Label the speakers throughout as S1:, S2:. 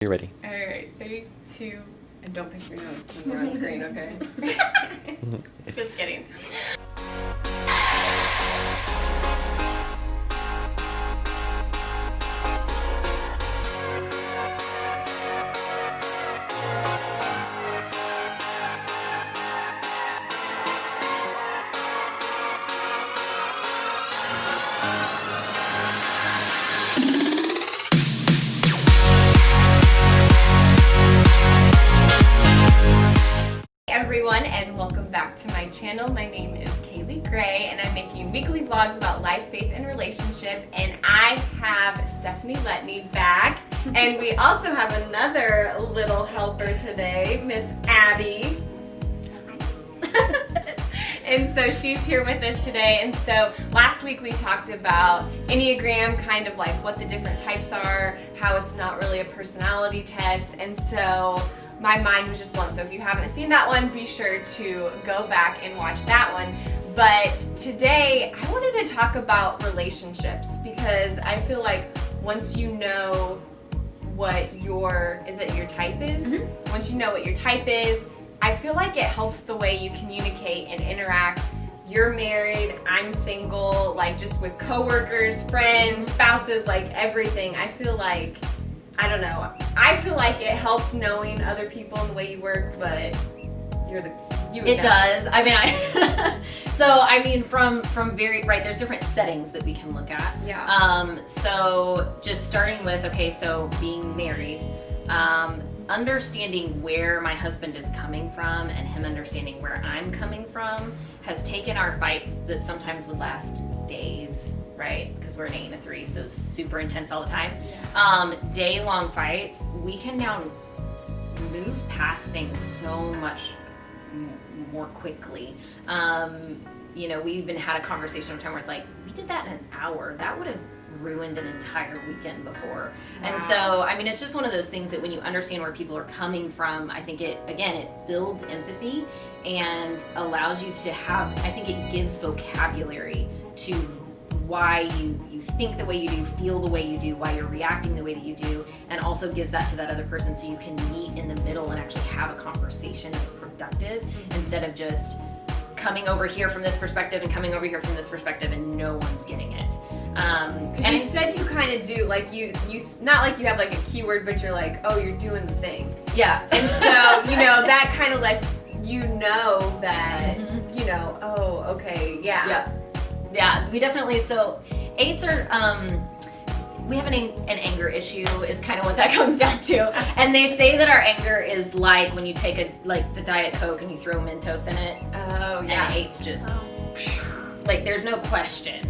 S1: You're ready.
S2: All right, 3, 2, and don't pick your nose when we're on screen, okay? Just kidding. Everyone, and welcome back to my channel. My name is Kaley Gray and I'm making weekly vlogs about life, faith, and relationship, and I have Stephanie Letney back, and we also have another little helper today, Miss Abby. And so she's here with us today. And so last week we talked about Enneagram, kind of like what the different types are, how it's not really a personality test, and so my mind was just blown. So if you haven't seen that one, be sure to go back and watch that one. But today I wanted to talk about relationships, because I feel like once you know what your type is, once you know what your type is, I feel like it helps the way you communicate and interact. You're married, I'm single, like just with coworkers, friends, spouses, like everything. I feel like, I don't know, I feel like it helps knowing other people and the way you work, but
S3: it does. I mean, from very, right, there's different settings that we can look at.
S2: Yeah.
S3: So just starting with, okay, so being married, understanding where my husband is coming from and him understanding where I'm coming from has taken our fights that sometimes would last days, right? Because we're an 8 and a 3, so super intense all the time. Day-long fights, we can now move past things so much more quickly. You know, we even had a conversation one time where it's like, we did that in an hour. That would have ruined an entire weekend before. Wow. And so, I mean, it's just one of those things that when you understand where people are coming from, I think it builds empathy and allows you to have, I think it gives vocabulary to why you think the way you do, feel the way you do, why you're reacting the way that you do, and also gives that to that other person so you can meet in the middle and actually have a conversation that's productive, instead of just coming over here from this perspective and coming over here from this perspective and no one's getting it.
S2: And you said you kind of do, like you not like you have like a keyword, but you're like, oh, you're doing the thing.
S3: Yeah.
S2: And so, you know, that kind of lets you know that, you know, oh, okay, yeah.
S3: Yeah, we definitely, so 8s are, we have an anger issue is kind of what that comes down to. And they say that our anger is like when you take the Diet Coke and you throw Mentos in it.
S2: Oh, yeah.
S3: And 8s just, like there's no question.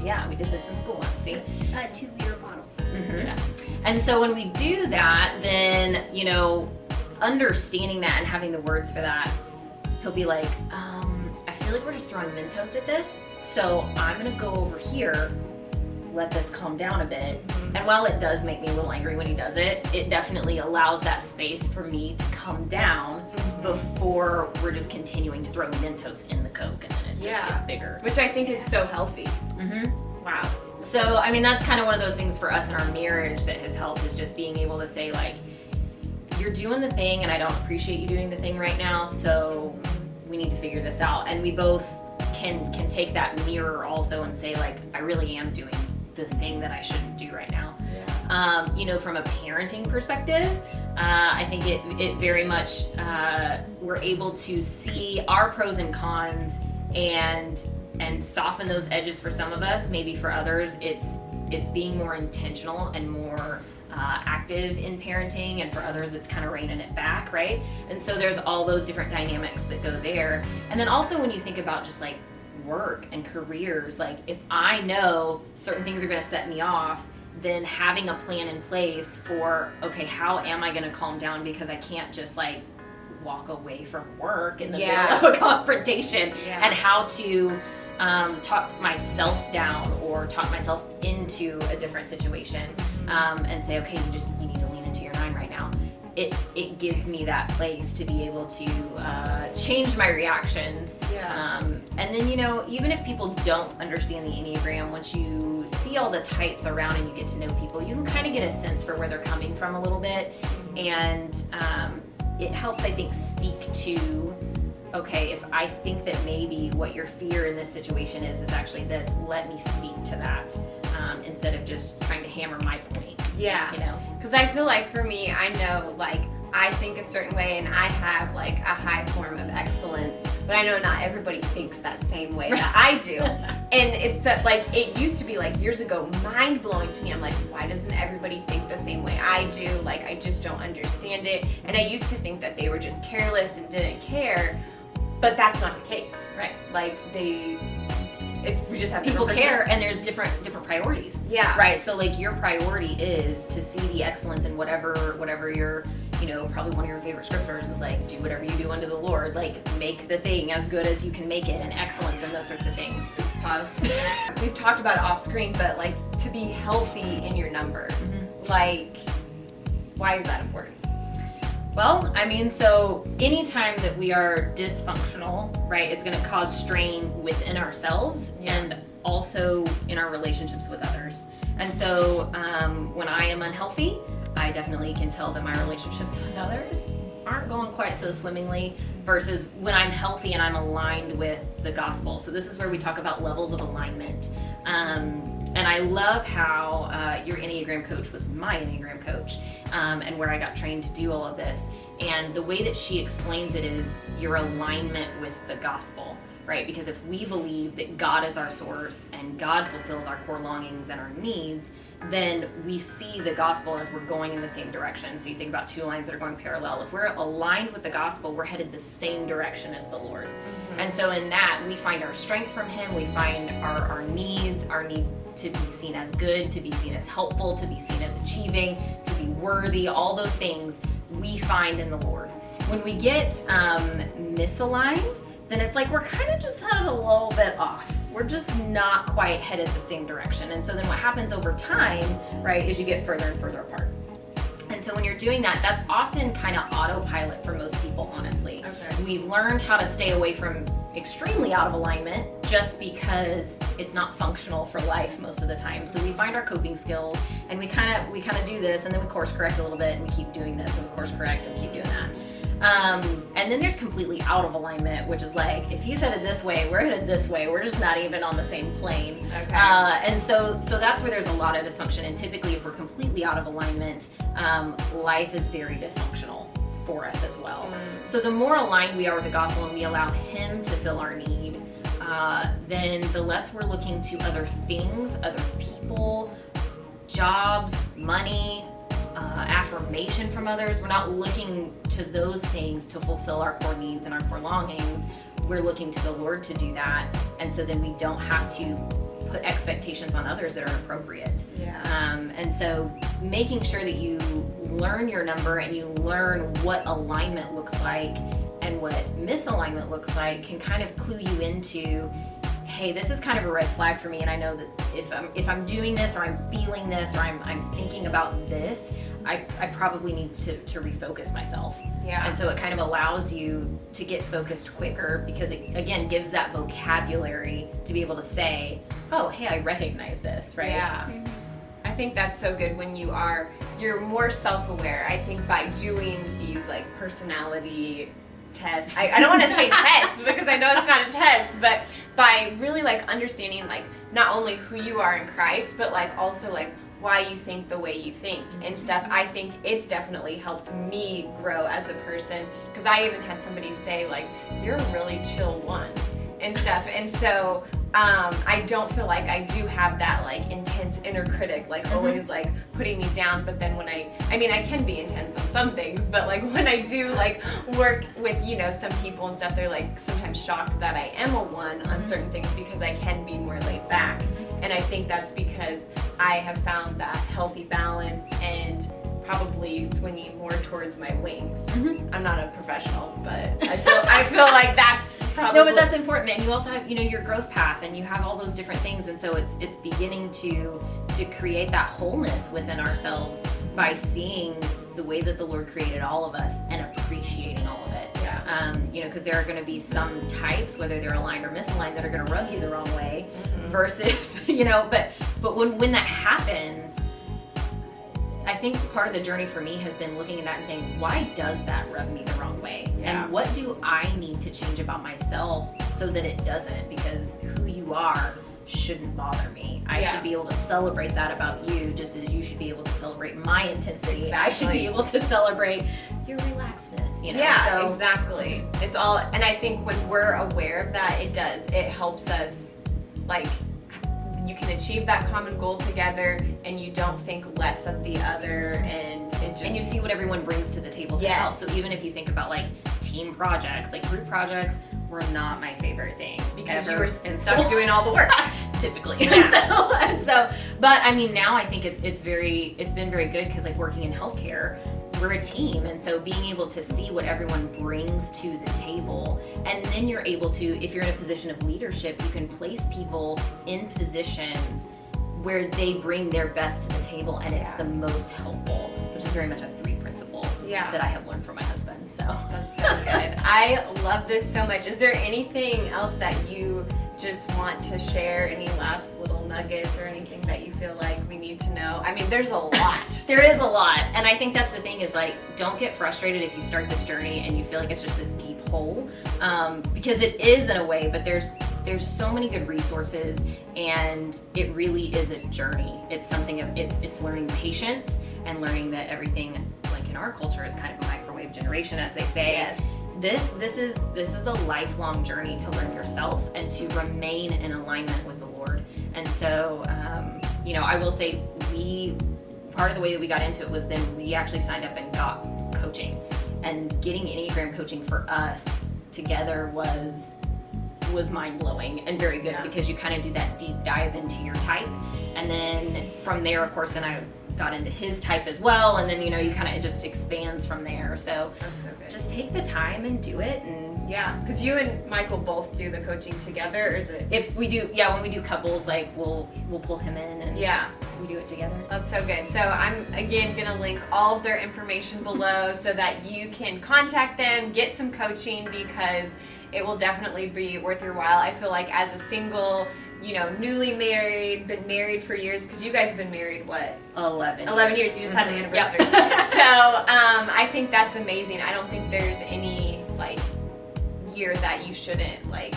S4: Yeah,
S3: we did this in school once, see?
S4: A 2-liter bottle.
S2: Yeah.
S3: And so when we do that, then, you know, understanding that and having the words for that, he'll be like, I feel like we're just throwing Mentos at this, so I'm gonna go over here, let this calm down a bit. And while it does make me a little angry when he does it, it definitely allows that space for me to come down before we're just continuing to throw Mentos in the Coke, and then it just gets bigger.
S2: Which I think is so healthy. Wow.
S3: So, I mean, that's kind of one of those things for us in our marriage that has helped, is just being able to say, like, you're doing the thing and I don't appreciate you doing the thing right now, so we need to figure this out. And we both can take that mirror also and say, like, I really am doing the thing that I shouldn't do right now. You know, from a parenting perspective, I think it very much, we're able to see our pros and cons and soften those edges for some of us. Maybe for others, it's being more intentional and more active in parenting, and for others it's kind of reining it back, right? And so there's all those different dynamics that go there. And then also when you think about just like work and careers, like if I know certain things are going to set me off, then having a plan in place for, okay, how am I going to calm down, because I can't just like walk away from work in the middle of a confrontation, and how to talk myself down or talk myself into a different situation, and say, okay, you need to lean into your 9 right now. It gives me that place to be able to change my reactions. And then, you know, even if people don't understand the Enneagram, once you see all the types around and you get to know people, you can kind of get a sense for where they're coming from a little bit. And it helps, I think, speak to, okay, if I think that maybe what your fear in this situation is actually this, let me speak to that, instead of just trying to hammer my point.
S2: Yeah.
S3: You know?
S2: Because I feel like for me, I know, like, I think a certain way and I have like a high form of excellence, but I know not everybody thinks that same way that I do. And it's that, like, it used to be like years ago mind blowing to me. I'm like, why doesn't everybody think the same way I do? Like, I just don't understand it. And I used to think that they were just careless and didn't care, but that's not the case.
S3: Right.
S2: Like, we just have
S3: people
S2: different
S3: care, and there's different priorities.
S2: Yeah.
S3: Right. So like your priority is to see the excellence in whatever your, you know, probably one of your favorite scriptures is like, do whatever you do unto the Lord. Like, make the thing as good as you can make it, and excellence and those sorts of things.
S2: Oops, pause. We've talked about it off screen, but like, to be healthy in your number, like, why is that important?
S3: Well, I mean, so anytime that we are dysfunctional, right, it's going to cause strain within ourselves and also in our relationships with others. And so when I am unhealthy, I definitely can tell that my relationships with others aren't going quite so swimmingly, versus when I'm healthy and I'm aligned with the gospel. So this is where we talk about levels of alignment. And I love how your Enneagram coach was my Enneagram coach, and where I got trained to do all of this. And the way that she explains it is your alignment with the gospel, right? Because if we believe that God is our source and God fulfills our core longings and our needs, then we see the gospel as we're going in the same direction. So you think about two lines that are going parallel. If we're aligned with the gospel, we're headed the same direction as the Lord. And so in that, we find our strength from Him. We find our needs, our need to be seen as good, to be seen as helpful, to be seen as achieving, to be worthy, all those things we find in the Lord. When we get misaligned, then it's like we're kind of just headed a little bit off. We're just not quite headed the same direction. And so then what happens over time, right, is you get further and further apart. And so when you're doing that, that's often kind of autopilot for most people, honestly.
S2: Okay.
S3: We've learned how to stay away from extremely out of alignment just because it's not functional for life most of the time. So we find our coping skills and we kind of do this, and then we course correct a little bit, and we keep doing this, and we course correct and keep doing that. And then there's completely out of alignment, which is like, if he's headed this way, we're headed this way. We're just not even on the same plane.
S2: Okay.
S3: And so that's where there's a lot of dysfunction. And typically, if we're completely out of alignment, life is very dysfunctional for us as well. So the more aligned we are with the gospel and we allow Him to fill our need, then the less we're looking to other things, other people, jobs, money, affirmation from others. We're not looking to those things to fulfill our core needs and our core longings. We're looking to the Lord to do that. And so then we don't have to put expectations on others that are appropriate.
S2: Yeah.
S3: And so making sure that you learn your number and you learn what alignment looks like and what misalignment looks like can kind of clue you into, hey, this is kind of a red flag for me, and I know that if I'm doing this, or I'm feeling this, or I'm thinking about this, I probably need to refocus myself.
S2: Yeah.
S3: And so it kind of allows you to get focused quicker, because it, again, gives that vocabulary to be able to say, oh, hey, I recognize this, right?
S2: Yeah. I think that's so good when you're more self-aware. I think by doing these like personality tests, I don't want to say tests because I know it's not a test, but by really like understanding like not only who you are in Christ, but like also like why you think the way you think and stuff. I think it's definitely helped me grow as a person, because I even had somebody say like, you're a really chill one and stuff. And so I don't feel like I do have that like intense inner critic, like always like putting me down. But then when I can be intense on some things, but like when I do like work with, you know, some people and stuff, they're like sometimes shocked that I am a one on certain things, because I can be more laid back. And I think that's because I have found that healthy balance and probably swinging more towards my wings. I'm not a professional, but I feel like that's probably...
S3: No, but that's important. And you also have, you know, your growth path, and you have all those different things. And so it's beginning to create that wholeness within ourselves by seeing the way that the Lord created all of us and appreciating all of it.
S2: Yeah.
S3: You know, because there are going to be some types, whether they're aligned or misaligned, that are going to rub you the wrong way versus, you know, but But when that happens, I think part of the journey for me has been looking at that and saying, why does that rub me the wrong way?
S2: Yeah.
S3: And what do I need to change about myself so that it doesn't? Because who you are shouldn't bother me. I should be able to celebrate that about you, just as you should be able to celebrate my intensity.
S2: Exactly.
S3: I should be able to celebrate your relaxedness, you know?
S2: Yeah,
S3: so,
S2: exactly. It's all, and I think when we're aware of that, it helps us, like, you can achieve that common goal together, and you don't think less of the other, and it just...
S3: And you see what everyone brings to the table to help. So even if you think about like team projects, like group projects were not my favorite thing.
S2: Because you were stuck doing all the work.
S3: Typically.
S2: Yeah.
S3: and so, but I mean, now I think it's been very good, because like working in healthcare, we're a team, and so being able to see what everyone brings to the table, and then you're able to, if you're in a position of leadership, you can place people in positions where they bring their best to the table, and it's the most helpful, which is very much a 3 principle that I have learned from my husband. So
S2: that's so good. I love this so much. Is there anything else that you just want to share? Any last little nuggets or anything that you feel like we need to know? I mean, there's a lot.
S3: There is a lot, and I think that's the thing, is like, don't get frustrated if you start this journey and you feel like it's just this deep hole, because it is in a way, but there's so many good resources, and it really is a journey. It's something of, it's learning patience, and learning that everything, like in our culture, is kind of a microwave generation, as they say.
S2: Yes.
S3: This is a lifelong journey to learn yourself and to remain in alignment with the Lord. And so, I will say, part of the way that we got into it was then we actually signed up and got coaching. And getting Enneagram coaching for us together was mind-blowing and very good, because you kind of do that deep dive into your type. And then from there, of course, then I got into his type as well, and then you kind of, it just expands from there. So just take the time and do it. And
S2: because you and Michael both do the coaching together, or is it?
S3: If we do, when we do couples, like we'll pull him in, and we do it together.
S2: That's so good. So I'm again gonna link all of their information below so that you can contact them, get some coaching, because it will definitely be worth your while. I feel like as a single, newly married, been married for years, because you guys have been married, what? 11 years. You just had an anniversary.
S3: Yep.
S2: So I think that's amazing. I don't think there's any, like, year that you shouldn't, like...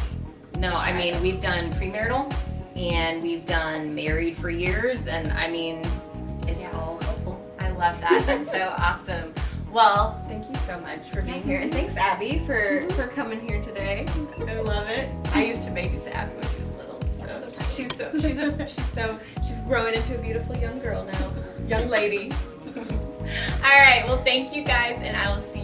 S3: No, I mean, we've done premarital, and we've done married for years, and I mean, it's all helpful.
S2: I love that. That's so awesome. Well, thank you so much for being here, and thanks, Abby, for coming here today. I love it. I used to babysit Abby when she was little. So she's growing into a beautiful young girl now, young lady. All right, well, thank you guys, and I will see